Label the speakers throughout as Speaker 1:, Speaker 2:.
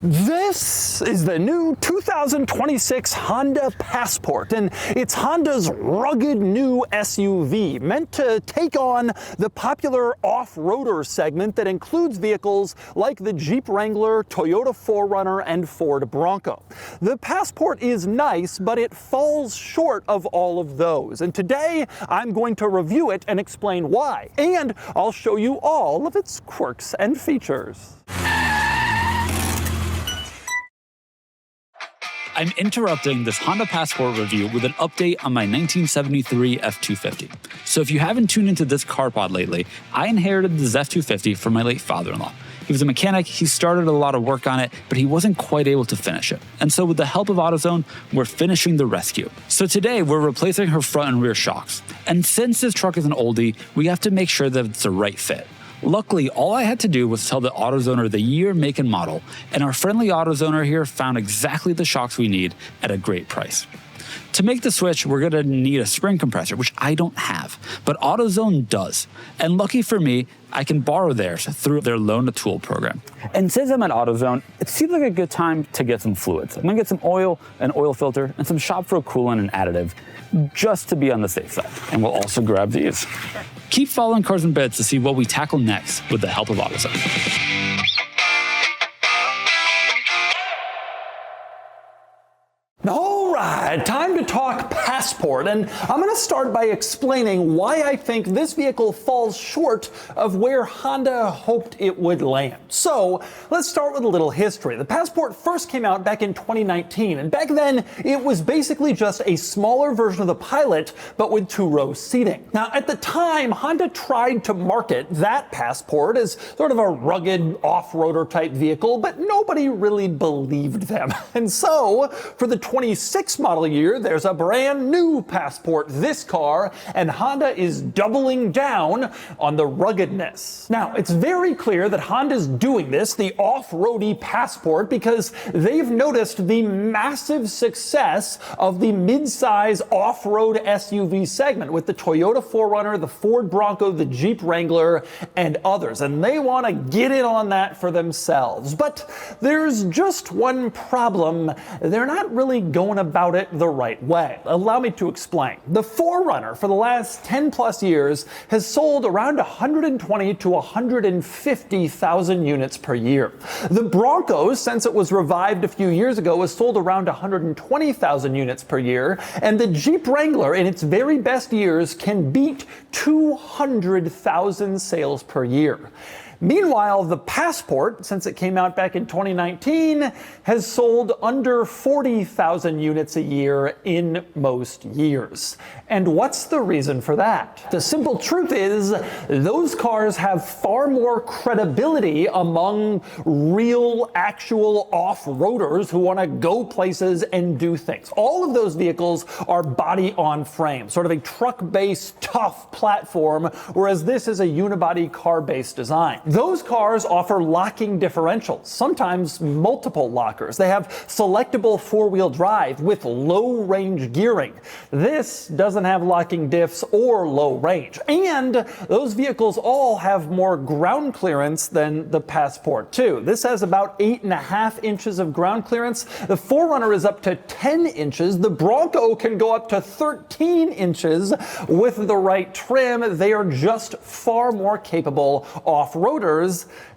Speaker 1: This is the new 2026 Honda Passport, and it's Honda's rugged new SUV meant to take on the popular off-roader segment that includes vehicles like the Jeep Wrangler, Toyota 4Runner, and Ford Bronco. The Passport is nice, but it falls short of all of those, and today I'm going to review it and explain why, and I'll show you all of its quirks and features.
Speaker 2: I'm interrupting this Honda Passport review with an update on my 1973 F-250. So if you haven't tuned into this car pod lately, I inherited this F-250 from my late father-in-law. He was a mechanic, he started a lot of work on it, but he wasn't quite able to finish it. And so with the help of AutoZone, we're finishing the rescue. So today, we're replacing her front and rear shocks. And since this truck is an oldie, we have to make sure that it's the right fit. Luckily, all I had to do was tell the AutoZoner the year, make, and model, and our friendly AutoZoner here found exactly the shocks we need at a great price. To make the switch, we're going to need a spring compressor, which I don't have, but AutoZone does. And lucky for me, I can borrow theirs through their loan-to-tool program. And since I'm at AutoZone, it seems like a good time to get some fluids. I'm going to get some oil, an oil filter, and some shop floor coolant and additive, just to be on the safe side. And we'll also grab these. Keep following Cars and Bits to see what we tackle next with the help of AutoZone.
Speaker 1: All right, time to talk Passport, and I'm going to start by explaining why I think this vehicle falls short of where Honda hoped it would land. So let's start with a little history. The Passport first came out back in 2019, and back then it was basically just a smaller version of the Pilot, but with two-row seating. Now, at the time, Honda tried to market that Passport as sort of a rugged off-roader type vehicle, but nobody really believed them. And so, for the 26 model year, there's a brand new Passport, this car, and Honda is doubling down on the ruggedness. Now, it's very clear that Honda's doing this, the off-roady Passport, because they've noticed the massive success of the mid-size off-road SUV segment with the Toyota 4Runner, the Ford Bronco, the Jeep Wrangler, and others, and they want to get in on that for themselves. But there's just one problem. They're not really going about it the right way. Allow me to explain. The 4Runner for the last 10 plus years has sold around 120 to 150,000 units per year. The Bronco, since it was revived a few years ago, has sold around 120,000 units per year, and the Jeep Wrangler in its very best years can beat 200,000 sales per year. Meanwhile, the Passport, since it came out back in 2019, has sold under 40,000 units a year in most years. And what's the reason for that? The simple truth is, those cars have far more credibility among real, actual off-roaders who want to go places and do things. All of those vehicles are body on frame, sort of a truck-based, tough platform, whereas this is a unibody car-based design. Those cars offer locking differentials, sometimes multiple lockers. They have selectable four-wheel drive with low-range gearing. This doesn't have locking diffs or low range. And those vehicles all have more ground clearance than the Passport too. This has about 8.5 inches of ground clearance. The 4Runner is up to 10 inches. The Bronco can go up to 13 inches with the right trim. They are just far more capable off-roaders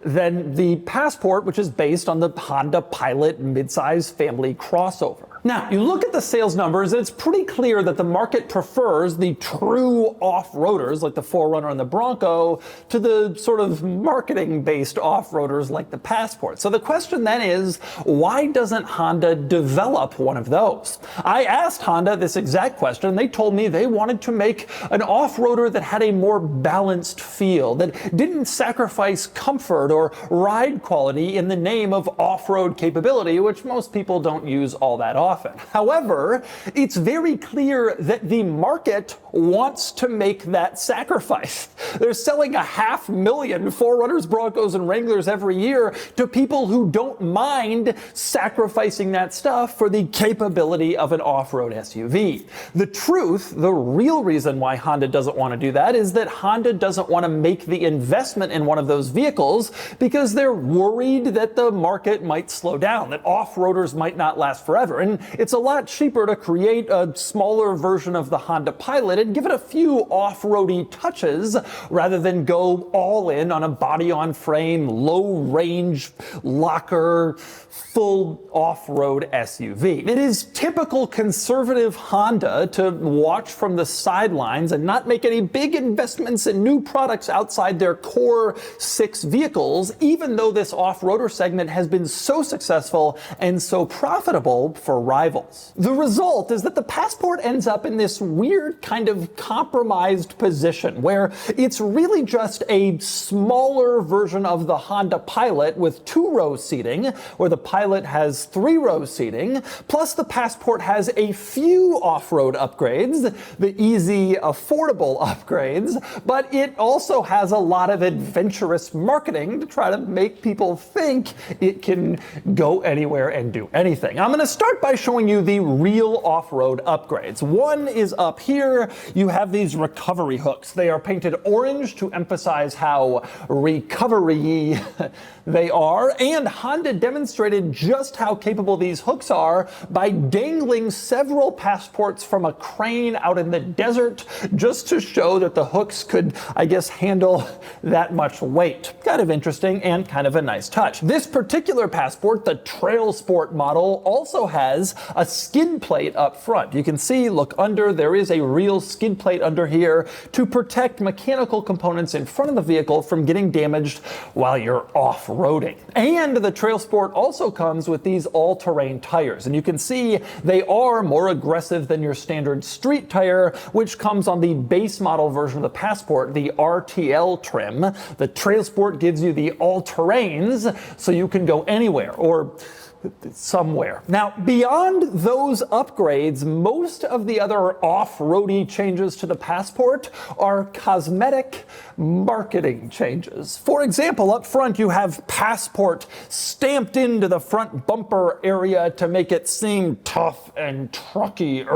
Speaker 1: than the Passport, which is based on the Honda Pilot midsize family crossover. Now, you look at the sales numbers, and it's pretty clear that the market prefers the true off-roaders like the 4Runner and the Bronco to the sort of marketing-based off-roaders like the Passport. So the question then is, why doesn't Honda develop one of those? I asked Honda this exact question, and they told me they wanted to make an off-roader that had a more balanced feel, that didn't sacrifice comfort or ride quality in the name of off-road capability, which most people don't use all that often. often. However, it's very clear that the market wants to make that sacrifice. They're selling 500,000 4Runners, Broncos, and Wranglers every year to people who don't mind sacrificing that stuff for the capability of an off-road SUV. The truth, the real reason why Honda doesn't want to do that is that Honda doesn't want to make the investment in one of those vehicles because they're worried that the market might slow down, that off-roaders might not last forever. And it's a lot cheaper to create a smaller version of the Honda Pilot and give it a few off-roady touches rather than go all in on a body-on-frame, low-range, locker, full off-road SUV. It is typical conservative Honda to watch from the sidelines and not make any big investments in new products outside their core 6 vehicles, even though this off-roader segment has been so successful and so profitable for rivals. The result is that the Passport ends up in this weird kind of compromised position where it's really just a smaller version of the Honda Pilot with 2-row seating, where the Pilot has 3-row seating, plus the Passport has a few off-road upgrades, the easy, affordable upgrades, but it also has a lot of adventurous marketing to try to make people think it can go anywhere and do anything. I'm going to start by showing you the real off-road upgrades. One is up here. You have these recovery hooks. They are painted orange to emphasize how recovery they are, and Honda demonstrated just how capable these hooks are by dangling several Passports from a crane out in the desert just to show that the hooks could, I guess, handle that much weight. Kind of interesting and kind of a nice touch. This particular Passport, the Trailsport model, also has a skid plate up front. You can see, look under, there is a real skid plate under here to protect mechanical components in front of the vehicle from getting damaged while you're off-roading. And the Trailsport also comes with these all-terrain tires, and you can see they are more aggressive than your standard street tire, which comes on the base model version of the Passport, the RTL trim. The Trailsport gives you the all-terrains, so you can go anywhere, or somewhere. Now, beyond those upgrades, most of the other off-roady changes to the Passport are cosmetic marketing changes. For example, up front you have Passport stamped into the front bumper area to make it seem tough and trucky.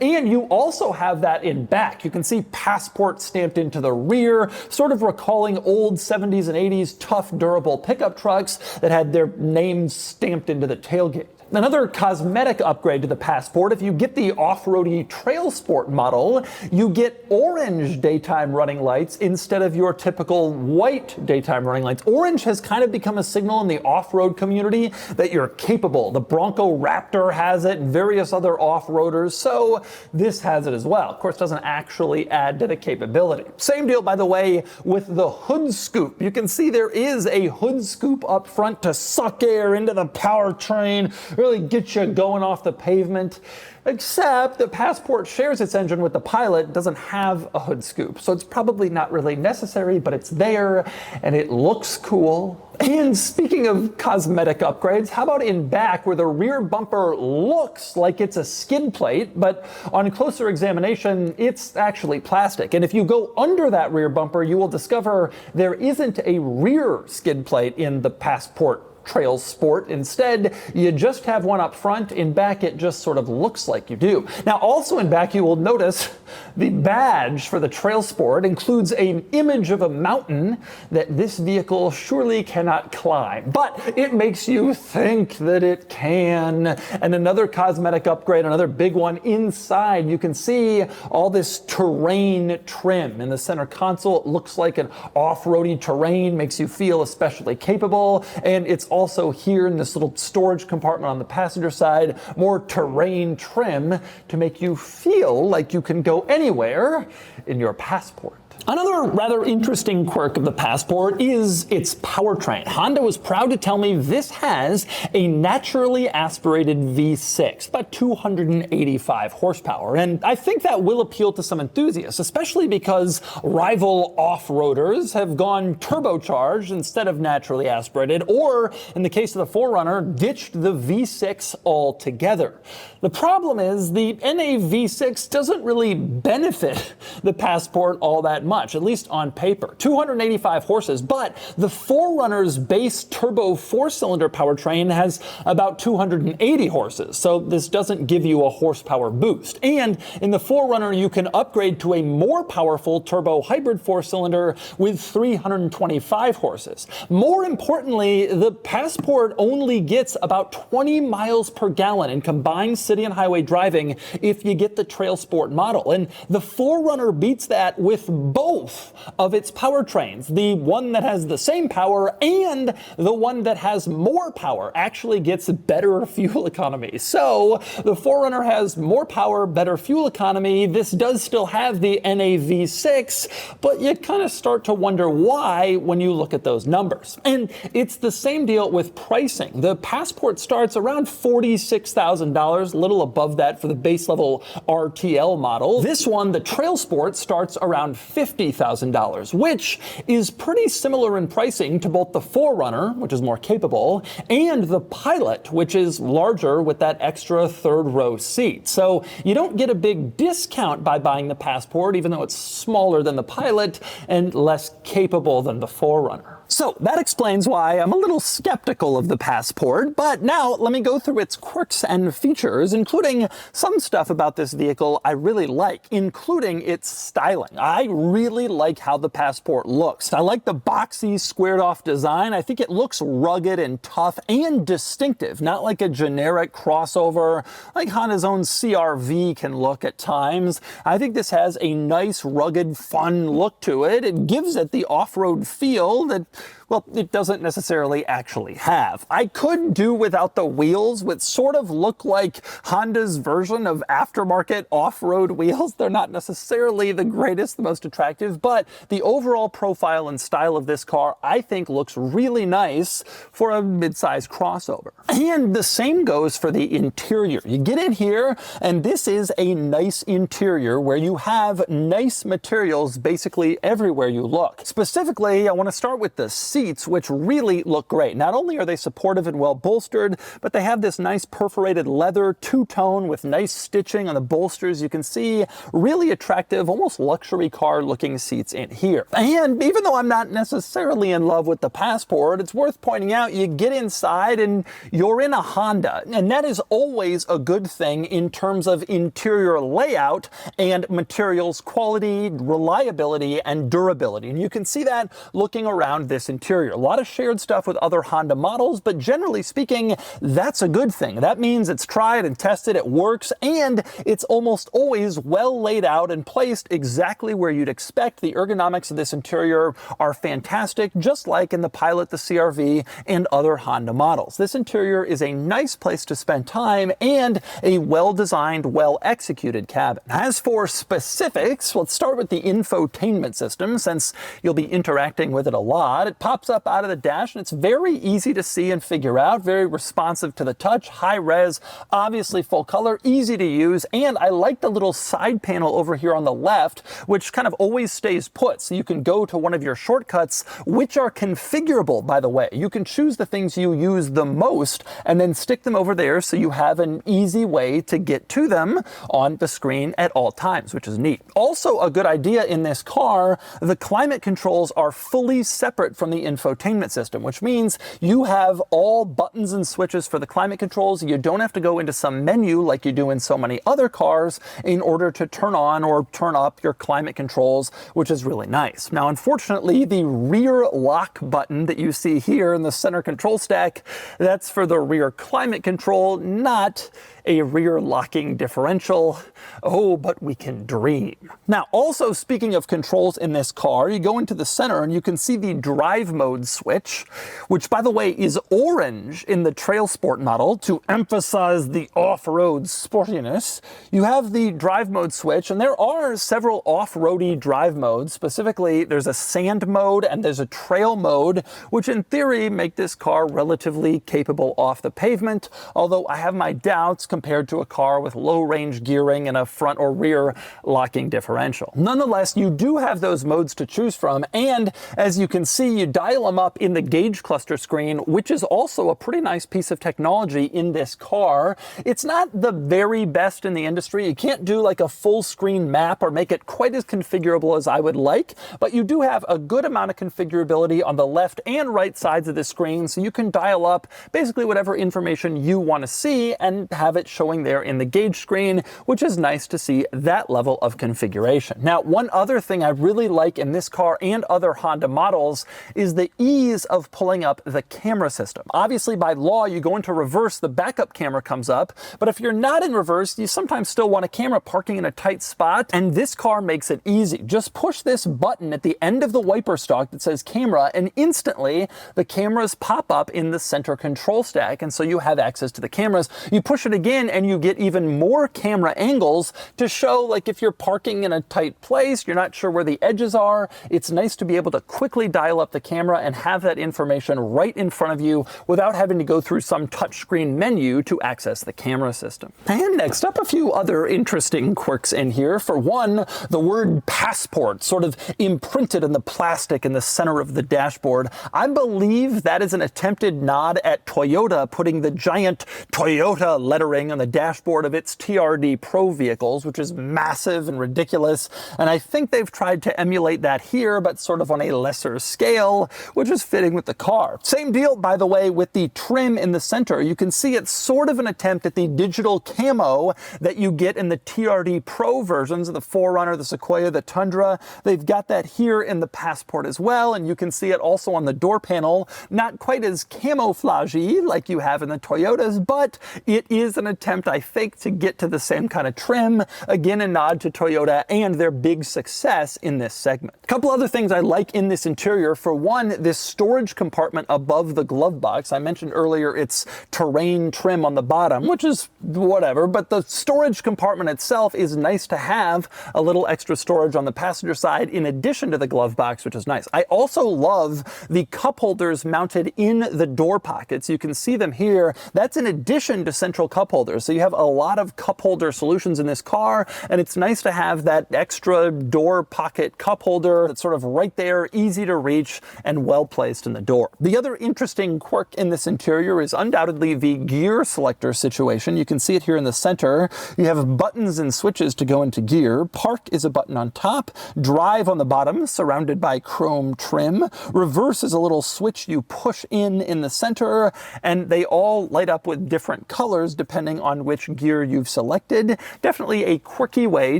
Speaker 1: And you also have that in back. You can see Passport stamped into the rear, sort of recalling old 70s and 80s tough, durable pickup trucks that had their names stamped into the tailgate. Another cosmetic upgrade to the Passport, if you get the off-roady Trailsport model, you get orange daytime running lights instead of your typical white daytime running lights. Orange has kind of become a signal in the off-road community that you're capable. The Bronco Raptor has it, various other off-roaders, so this has it as well. Of course, it doesn't actually add to the capability. Same deal, by the way, with the hood scoop. You can see there is a hood scoop up front to suck air into the powertrain, really get you going off the pavement, except the Passport shares its engine with the Pilot, doesn't have a hood scoop, so it's probably not really necessary, but it's there and it looks cool. And speaking of cosmetic upgrades, how about in back where the rear bumper looks like it's a skid plate, but on closer examination, it's actually plastic. And if you go under that rear bumper, you will discover there isn't a rear skid plate in the Passport Trailsport. Instead, you just have one up front. In back, it just sort of looks like you do. Now, also in back, you will notice the badge for the Trailsport includes an image of a mountain that this vehicle surely cannot climb, but it makes you think that it can. And another cosmetic upgrade, another big one inside, you can see all this terrain trim in the center console. It looks like an off-roady terrain, makes you feel especially capable, and it's also here in this little storage compartment on the passenger side, more terrain trim to make you feel like you can go anywhere in your Passport. Another rather interesting quirk of the Passport is its powertrain. Honda was proud to tell me this has a naturally aspirated V6, about 285 horsepower. And I think that will appeal to some enthusiasts, especially because rival off-roaders have gone turbocharged instead of naturally aspirated, or in the case of the 4Runner, ditched the V6 altogether. The problem is the NA V6 doesn't really benefit the Passport all that much, at least on paper. 285 horses, but the 4Runner's base turbo 4-cylinder powertrain has about 280 horses, so this doesn't give you a horsepower boost. And in the 4Runner, you can upgrade to a more powerful turbo hybrid 4-cylinder with 325 horses. More importantly, the Passport only gets about 20 miles per gallon in combined city and highway driving if you get the Trailsport model. And the 4Runner beats that with both of its powertrains. The one that has the same power and the one that has more power actually gets better fuel economy. So the 4Runner has more power, better fuel economy. This does still have the NA V6, but you kind of start to wonder why when you look at those numbers. And it's the same deal with pricing. The Passport starts around $46,000, a little above that for the base level RTL model. This one, the Trailsport, starts around $50,000, which is pretty similar in pricing to both the 4Runner, which is more capable, and the Pilot, which is larger with that extra third row seat. So you don't get a big discount by buying the Passport, even though it's smaller than the Pilot and less capable than the 4Runner. So that explains why I'm a little skeptical of the Passport, but now let me go through its quirks and features, including some stuff about this vehicle I really like, including its styling. I really like how the Passport looks. I like the boxy, squared-off design. I think it looks rugged and tough and distinctive, not like a generic crossover like Honda's own CR-V can look at times. I think this has a nice, rugged, fun look to it. It gives it the off-road feel that, well, it doesn't necessarily actually have. I could do without the wheels, which sort of look like Honda's version of aftermarket off-road wheels. They're not necessarily the greatest, the most attractive, but the overall profile and style of this car, I think, looks really nice for a mid-size crossover. And the same goes for the interior. You get in here, and this is a nice interior where you have nice materials basically everywhere you look. Specifically, I want to start with the seats, which really look great. Not only are they supportive and well bolstered, but they have this nice perforated leather two-tone with nice stitching on the bolsters. You can see really attractive, almost luxury car looking seats in here. And even though I'm not necessarily in love with the Passport, it's worth pointing out you get inside and you're in a Honda, and that is always a good thing in terms of interior layout and materials quality, reliability, and durability. And you can see that looking around this interior. A lot of shared stuff with other Honda models, but generally speaking, that's a good thing. That means it's tried and tested, it works, and it's almost always well laid out and placed exactly where you'd expect. The ergonomics of this interior are fantastic, just like in the Pilot, the CR-V, and other Honda models. This interior is a nice place to spend time and a well-designed, well-executed cabin. As for specifics, let's start with the infotainment system, since you'll be interacting with it a lot. It pops up out of the dash, and it's very easy to see and figure out, very responsive to the touch, high res, obviously full color, easy to use, and I like the little side panel over here on the left, which kind of always stays put, so you can go to one of your shortcuts, which are configurable, by the way. You can choose the things you use the most and then stick them over there so you have an easy way to get to them on the screen at all times, which is neat. Also a good idea in this car, the climate controls are fully separate from the infotainment system, which means you have all buttons and switches for the climate controls. You don't have to go into some menu like you do in so many other cars in order to turn on or turn up your climate controls, which is really nice. Now, unfortunately, the rear lock button that you see here in the center control stack, that's for the rear climate control, not a rear locking differential. Oh, but we can dream. Now, also speaking of controls in this car, you go into the center and you can see the drive mode switch, which by the way is orange in the Trailsport model to emphasize the off-road sportiness. You have the drive mode switch, and there are several off-roady drive modes. Specifically, there's a sand mode and there's a trail mode, which in theory make this car relatively capable off the pavement, although I have my doubts compared to a car with low range gearing and a front or rear locking differential. Nonetheless, you do have those modes to choose from, and as you can see, you dial them up in the gauge cluster screen, which is also a pretty nice piece of technology in this car. It's not the very best in the industry. You can't do like a full screen map or make it quite as configurable as I would like, but you do have a good amount of configurability on the left and right sides of the screen, so you can dial up basically whatever information you want to see and have it showing there in the gauge screen, which is nice to see that level of configuration. Now, one other thing I really like in this car and other Honda models is the ease of pulling up the camera system. Obviously, by law, you go into reverse, the backup camera comes up, but if you're not in reverse, you sometimes still want a camera parking in a tight spot, and this car makes it easy. Just push this button at the end of the wiper stalk that says camera, and instantly the cameras pop up in the center control stack, and so you have access to the cameras. You push it again and you get even more camera angles to show, like if you're parking in a tight place, you're not sure where the edges are, it's nice to be able to quickly dial up the camera and have that information right in front of you without having to go through some touchscreen menu to access the camera system. And next up, a few other interesting quirks in here. For one, the word passport sort of imprinted in the plastic in the center of the dashboard. I believe that is an attempted nod at Toyota putting the giant Toyota lettering on the dashboard of its TRD Pro vehicles, which is massive and ridiculous. And I think they've tried to emulate that here, but sort of on a lesser scale, which is fitting with the car. Same deal, by the way, with the trim in the center. You can see it's sort of an attempt at the digital camo that you get in the TRD Pro versions of the 4Runner, the Sequoia, the Tundra. They've got that here in the Passport as well, and you can see it also on the door panel. Not quite as camouflage-y like you have in the Toyotas, but it is an attempt, I think, to get to the same kind of trim. Again, a nod to Toyota and their big success in this segment. A couple other things I like in this interior. For one, this storage compartment above the glove box. I mentioned earlier it's terrain trim on the bottom, which is whatever, but the storage compartment itself is nice to have a little extra storage on the passenger side in addition to the glove box, which is nice. I also love the cup holders mounted in the door pockets. You can see them here. That's in addition to central cup holders. So you have a lot of cup holder solutions in this car, and it's nice to have that extra door pocket cup holder that's sort of right there, easy to reach, and well placed in the door. The other interesting quirk in this interior is undoubtedly the gear selector situation. You can see it here in the center. You have buttons and switches to go into gear. Park is a button on top, drive on the bottom, surrounded by chrome trim. Reverse is a little switch you push in the center, and they all light up with different colors depending on which gear you've selected. Definitely a quirky way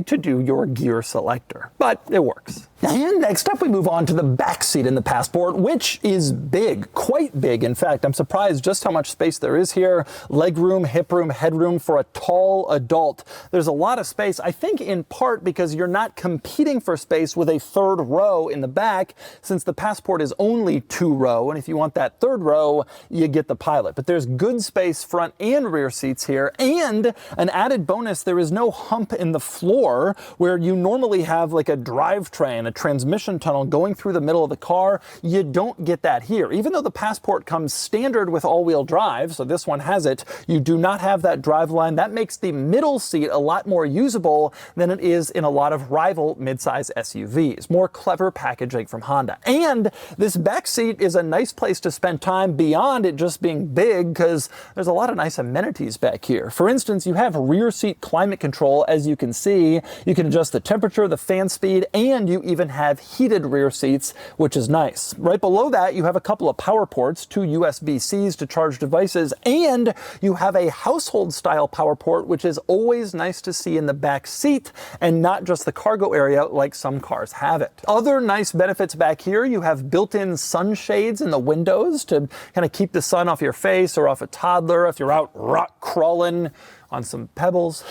Speaker 1: to do your gear selector, but it works. And next up, we move on to the back seat in the Passport, which is big, quite big. In fact, I'm surprised just how much space there is here. Leg room, hip room, headroom for a tall adult. There's a lot of space, I think in part because you're not competing for space with a third row in the back, since the Passport is only 2 row. And if you want that third row, you get the Pilot. But there's good space front and rear seats here. And an added bonus, there is no hump in the floor where you normally have like a drivetrain, a transmission tunnel going through the middle of the car. You don't get that here. Even though the Passport comes standard with all-wheel drive, so this one has it, you do not have that drive line. That makes the middle seat a lot more usable than it is in a lot of rival midsize SUVs. More clever packaging from Honda. And this back seat is a nice place to spend time beyond it just being big, because there's a lot of nice amenities back here. For instance, you have rear seat climate control. As you can see, you can adjust the temperature, the fan speed, and you even have heated rear seats, which is nice. Right below that, you have a couple of power ports, 2 USB-Cs to charge devices, and you have a household style power port, which is always nice to see in the back seat and not just the cargo area like some cars have it. Other nice benefits back here, you have built-in sunshades in the windows to kind of keep the sun off your face or off a toddler if you're out rock crawling on some pebbles.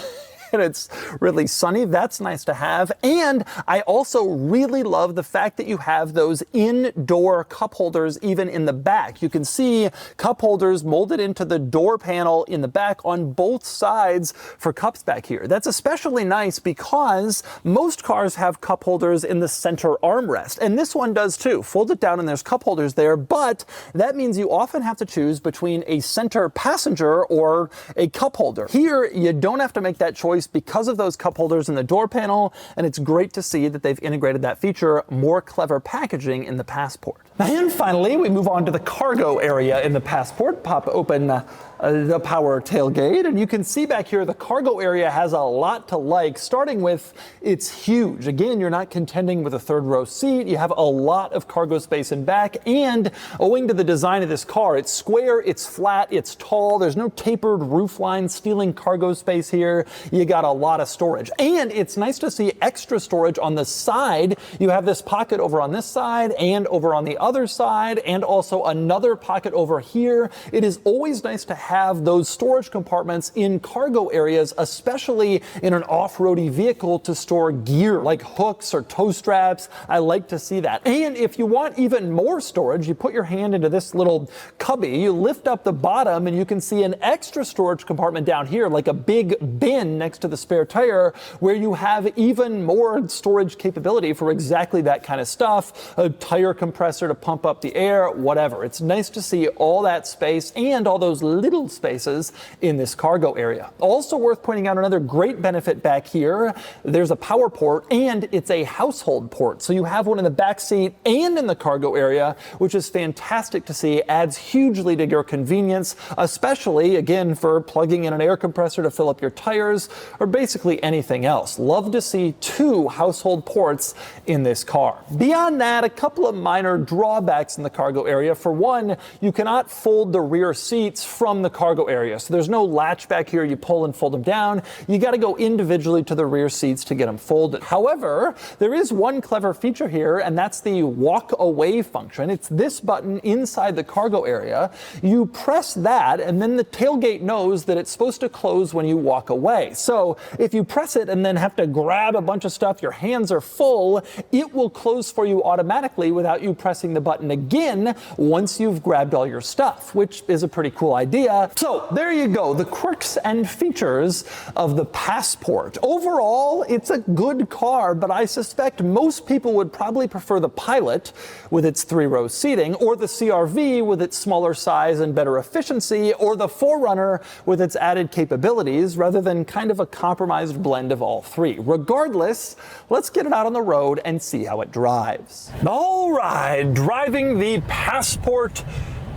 Speaker 1: and it's really sunny. That's nice to have. And I also really love the fact that you have those indoor cup holders even in the back. You can see cup holders molded into the door panel in the back on both sides for cups back here. That's especially nice because most cars have cup holders in the center armrest, and this one does too. Fold it down and there's cup holders there, but that means you often have to choose between a center passenger or a cup holder. Here, you don't have to make that choice because of those cup holders in the door panel, and it's great to see that they've integrated that feature, more clever packaging in the Passport. And finally, we move on to the cargo area in the Passport. Pop open the power tailgate, and you can see back here the cargo area has a lot to like, starting with it's huge. Again, you're not contending with a third row seat. You have a lot of cargo space in back, and owing to the design of this car, it's square, it's flat, it's tall. There's no tapered roof line stealing cargo space here. You got a lot of storage, and it's nice to see extra storage on the side. You have this pocket over on this side and over on the other side, and also another pocket over here. It is always nice to have those storage compartments in cargo areas, especially in an off-roady vehicle, to store gear like hooks or tow straps. I like to see that. And if you want even more storage, you put your hand into this little cubby, you lift up the bottom, and you can see an extra storage compartment down here, like a big bin next to the spare tire, where you have even more storage capability for exactly that kind of stuff, a tire compressor to pump up the air, whatever. It's nice to see all that space and all those little spaces in this cargo area. Also worth pointing out, another great benefit back here, there's a power port, and it's a household port. So you have one in the back seat and in the cargo area, which is fantastic to see. Adds hugely to your convenience, especially, again, for plugging in an air compressor to fill up your tires or basically anything else. Love to see two household ports in this car. Beyond that, a couple of minor drawbacks in the cargo area. For one, you cannot fold the rear seats from the cargo area. So there's no latch back here you pull and fold them down. You got to go individually to the rear seats to get them folded. However, there is one clever feature here, and that's the walk away function. It's this button inside the cargo area. You press that, and then the tailgate knows that it's supposed to close when you walk away. So if you press it and then have to grab a bunch of stuff, your hands are full, it will close for you automatically without you pressing the button again once you've grabbed all your stuff, which is a pretty cool idea. So there you go, the quirks and features of the Passport. Overall, it's a good car, but I suspect most people would probably prefer the Pilot with its 3-row seating, or the CR-V with its smaller size and better efficiency, or the 4Runner with its added capabilities, rather than kind of a compromised blend of all three. Regardless, let's get it out on the road and see how it drives. All right, driving the Passport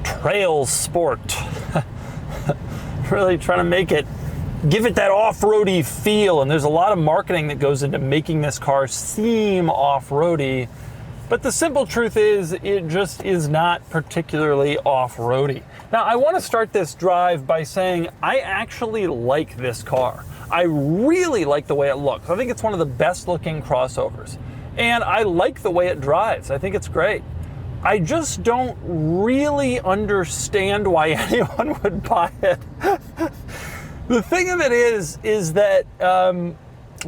Speaker 1: Trailsport. Really trying to make it, give it that off-roady feel, and there's a lot of marketing that goes into making this car seem off-roady, but the simple truth is it just is not particularly off-roady. Now, I want to start this drive by saying I actually like this car. I really like the way it looks. I think it's one of the best looking crossovers, and I like the way it drives. I think it's great. I just don't really understand why anyone would buy it. The thing of it is that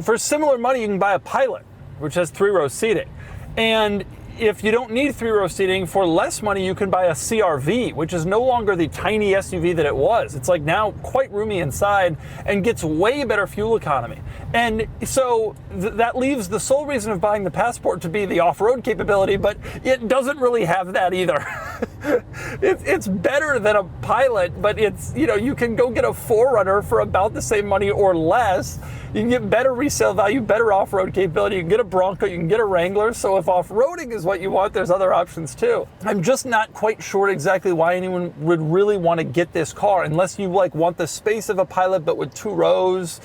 Speaker 1: for similar money, you can buy a Pilot, which has 3-row seating. And if you don't need 3-row seating, for less money, you can buy a CR-V, which is no longer the tiny SUV that it was. It's like now quite roomy inside and gets way better fuel economy. And so that leaves the sole reason of buying the Passport to be the off-road capability, but it doesn't really have that either. It's better than a Pilot, but it's, you know, you can go get a 4Runner for about the same money or less. You can get better resale value, better off-road capability. You can get a Bronco, you can get a Wrangler. So if off-roading is what you want, there's other options too. I'm just not quite sure exactly why anyone would really want to get this car, unless you like want the space of a Pilot but with 2 rows.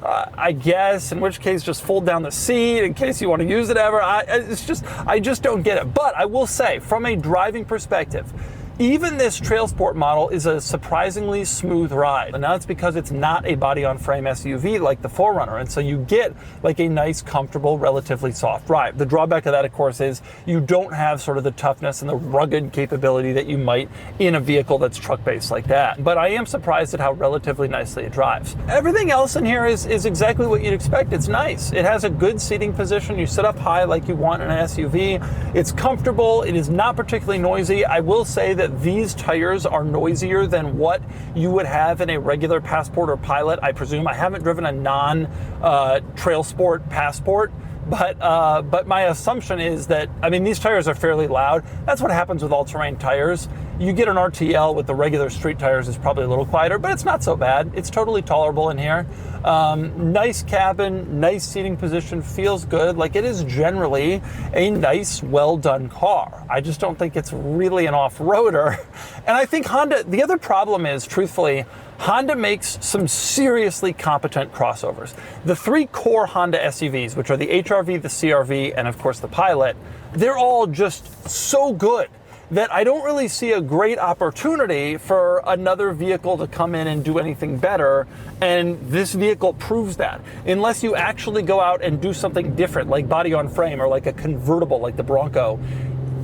Speaker 1: I guess, in which case just fold down the seat in case you want to use it ever. I just don't get it. But I will say, from a driving perspective, Even this Trailsport model is a surprisingly smooth ride. And now it's because it's not a body-on-frame SUV like the 4Runner, and so you get like a nice, comfortable, relatively soft ride. The drawback of that, of course, is you don't have sort of the toughness and the rugged capability that you might in a vehicle that's truck-based like that. But I am surprised at how relatively nicely it drives. Everything else in here is exactly what you'd expect. It's nice. It has a good seating position. You sit up high like you want in an SUV. It's comfortable. It is not particularly noisy. I will say that these tires are noisier than what you would have in a regular Passport or Pilot, I presume. I haven't driven a non-Trailsport Passport, but my assumption is that, I mean, these tires are fairly loud. That's what happens with all-terrain tires. You get an RTL with the regular street tires, is probably a little quieter, but it's not so bad. It's totally tolerable in here. Nice cabin, nice seating position, feels good. Like, it is generally a nice, well-done car. I just don't think it's really an off-roader. And I think Honda, the other problem is, truthfully, Honda makes some seriously competent crossovers. The three core Honda SUVs, which are the HR-V, the CR-V, and of course the Pilot, they're all just so good that I don't really see a great opportunity for another vehicle to come in and do anything better, and this vehicle proves that. Unless you actually go out and do something different, like body on frame or like a convertible like the Bronco,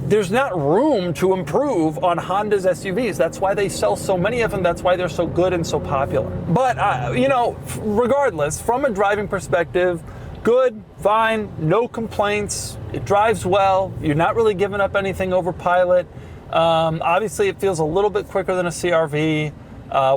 Speaker 1: there's not room to improve on Honda's SUVs. That's why they sell so many of them. That's why they're so good and so popular. But, you know, regardless, from a driving perspective, good, fine, no complaints. It drives well. You're not really giving up anything over Pilot. Obviously, it feels a little bit quicker than a CR-V,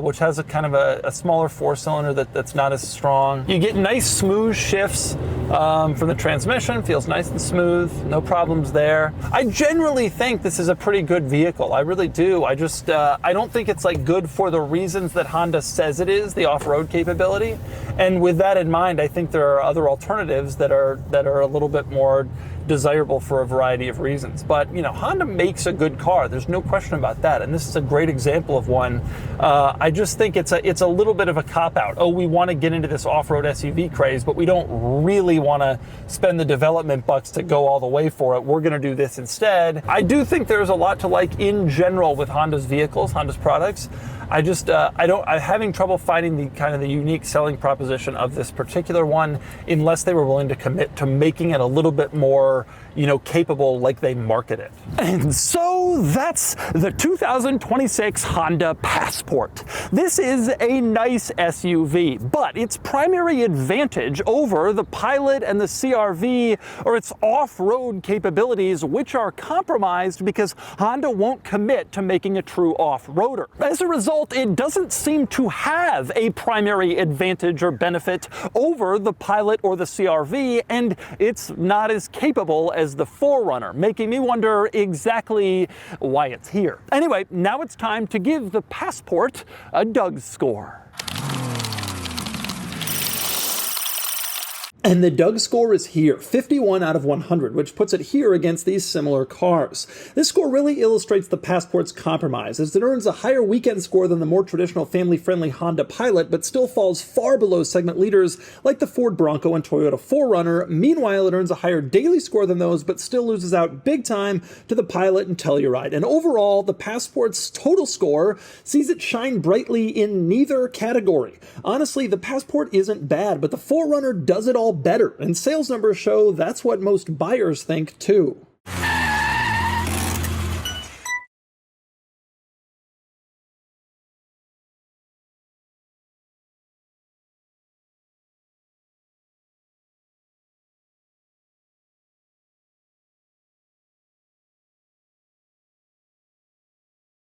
Speaker 1: which has a kind of a smaller four-cylinder that's not as strong. You get nice, smooth shifts from the transmission. Feels nice and smooth. No problems there. I generally think this is a pretty good vehicle. I really do. I just I don't think it's like good for the reasons that Honda says it is, the off-road capability. And with that in mind, I think there are other alternatives that are a little bit more desirable for a variety of reasons. But, you know, Honda makes a good car. There's no question about that. And this is a great example of one. I just think it's a little bit of a cop-out. Oh, we want to get into this off-road SUV craze, but we don't really want to spend the development bucks to go all the way for it. We're going to do this instead. I do think there's a lot to like in general with Honda's vehicles, Honda's products. I just, I'm having trouble finding the kind of the unique selling proposition of this particular one, unless they were willing to commit to making it a little bit more, you know, capable like they market it. And so that's the 2026 Honda Passport. This is a nice SUV, but its primary advantage over the Pilot and the CR-V are its off-road capabilities, which are compromised because Honda won't commit to making a true off-roader. As a result, it doesn't seem to have a primary advantage or benefit over the Pilot or the CR-V, and it's not as capable as the 4Runner, making me wonder exactly why it's here. Anyway, now it's time to give the Passport a DougScore. And the DougScore is here, 51 out of 100, which puts it here against these similar cars. This score really illustrates the Passport's compromise, as it earns a higher weekend score than the more traditional family-friendly Honda Pilot, but still falls far below segment leaders like the Ford Bronco and Toyota 4Runner. Meanwhile, it earns a higher daily score than those, but still loses out big time to the Pilot and Telluride. And overall, the Passport's total score sees it shine brightly in neither category. Honestly, the Passport isn't bad, but the 4Runner does it all better, and sales numbers show that's what most buyers think too.